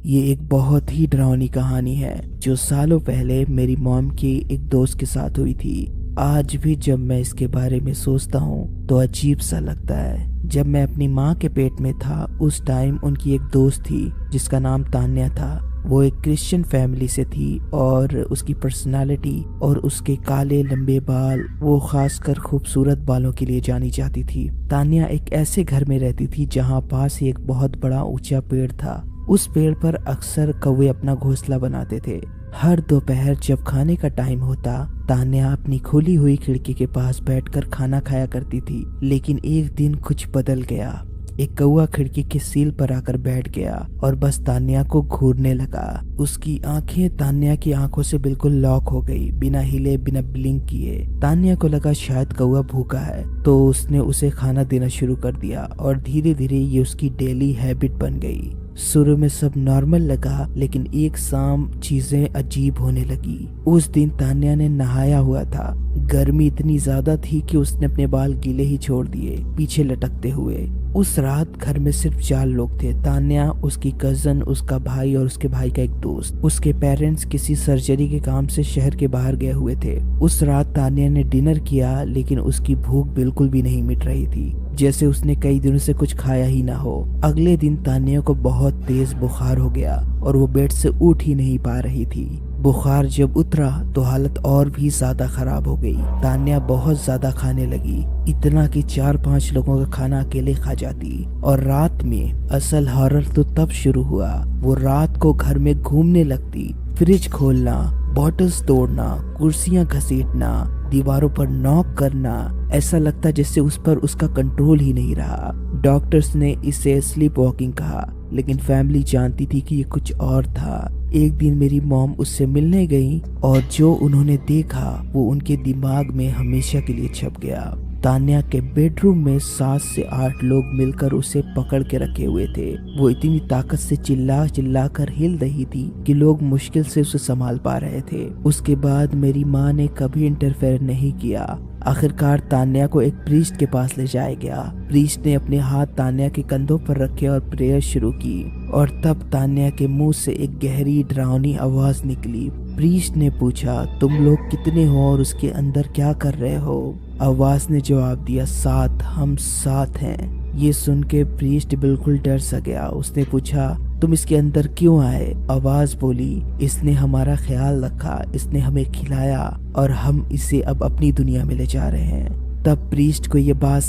ये एक बहुत ही डरावनी कहानी है जो सालों पहले मेरी मॉम की एक दोस्त के साथ हुई थी। आज भी जब मैं इसके बारे में सोचता हूँ तो अजीब सा लगता है। जब मैं अपनी माँ के पेट में था उस टाइम उनकी एक दोस्त थी जिसका नाम तान्या था। वो एक क्रिश्चियन फैमिली से थी और उसकी पर्सनालिटी और उसके काले लंबे बाल वो खासकर खूबसूरत बालों के लिए जानी जाती थी। तान्या एक ऐसे घर में रहती थी जहाँ पास ही एक बहुत बड़ा ऊंचा पेड़ था। उस पेड़ पर अक्सर कौवे अपना घोंसला बनाते थे। हर दोपहर जब खाने का टाइम होता तान्या अपनी खुली हुई खिड़की के पास बैठकर खाना खाया करती थी। लेकिन एक दिन कुछ बदल गया। एक कौवा खिड़की के सील पर आकर बैठ गया और बस तान्या को घूरने लगा। उसकी आंखें तान्या की आंखों से बिल्कुल लॉक हो गई, बिना हिले बिना ब्लिंक किए। तान्या को लगा शायद कौवा भूखा है तो उसने उसे खाना देना शुरू कर दिया और धीरे धीरे ये उसकी डेली हैबिट बन गई। शुरू में सब नॉर्मल लगा लेकिन एक शाम चीजें अजीब होने लगी। उस दिन तान्या ने नहाया हुआ था। गर्मी इतनी ज्यादा थी कि उसने अपने बाल गीले ही छोड़ दिए, पीछे लटकते हुए। उस रात घर में सिर्फ 4 लोग थे, तान्या, उसकी कजन, उसका भाई और उसके भाई का एक दोस्त। उसके पेरेंट्स किसी सर्जरी के काम से शहर के बाहर गए हुए थे। उस रात तान्या ने डिनर किया लेकिन उसकी भूख बिल्कुल भी नहीं मिट रही थी, जैसे उसने कई दिनों से कुछ खाया ही ना हो। अगले दिन तान्या को बहुत तेज बुखार हो गया और वो बेड से उठ ही नहीं पा रही थी। बुखार जब उतरा तो हालत और भी ज्यादा खराब हो गई। तान्या बहुत ज्यादा खाने लगी, इतना कि 4-5 लोगों का खाना अकेले खा जाती। और रात में असल हॉरर तो तब शुरू हुआ। वो रात को घर में घूमने लगती, फ्रिज खोलना, बॉटल्स तोड़ना, कुर्सियां घसीटना, दीवारों पर नॉक करना। ऐसा लगता जैसे उस पर उसका कंट्रोल ही नहीं रहा। डॉक्टर्स ने इसे स्लीप वॉकिंग कहा लेकिन फैमिली जानती थी कि ये कुछ और था। एक दिन मेरी मॉम उससे मिलने गई और जो उन्होंने देखा वो उनके दिमाग में हमेशा के लिए छप गया। तान्या के बेडरूम में 7 से 8 लोग मिलकर उसे पकड़ के रखे हुए थे। वो इतनी ताकत से चिल्ला चिल्ला कर हिल रही थी कि लोग मुश्किल से उसे संभाल पा रहे थे। उसके बाद मेरी माँ ने कभी इंटरफेयर नहीं किया। आखिरकार तान्या को एक प्रीस्ट के पास ले जाया गया। प्रीस्ट ने अपने हाथ तान्या के कंधों पर रखे और प्रेयर शुरू की और तब तान्या के मुंह से एक गहरी डरावनी आवाज निकली। प्रीस्ट ने पूछा, तुम लोग कितने हो और उसके अंदर क्या कर रहे हो? आवाज ने जवाब दिया, 7, हम 7 हैं। ये सुन के प्रीस्ट बिल्कुल डर सा गया। उसने पूछा, तुम इसके अंदर क्यों आए? आवाज बोली, इसने हमारा ख्याल रखा, इसने हमें खिलाया और हम इसे अब अपनी दुनिया में ले जा रहे हैं। तब प्रीस्ट को ये बात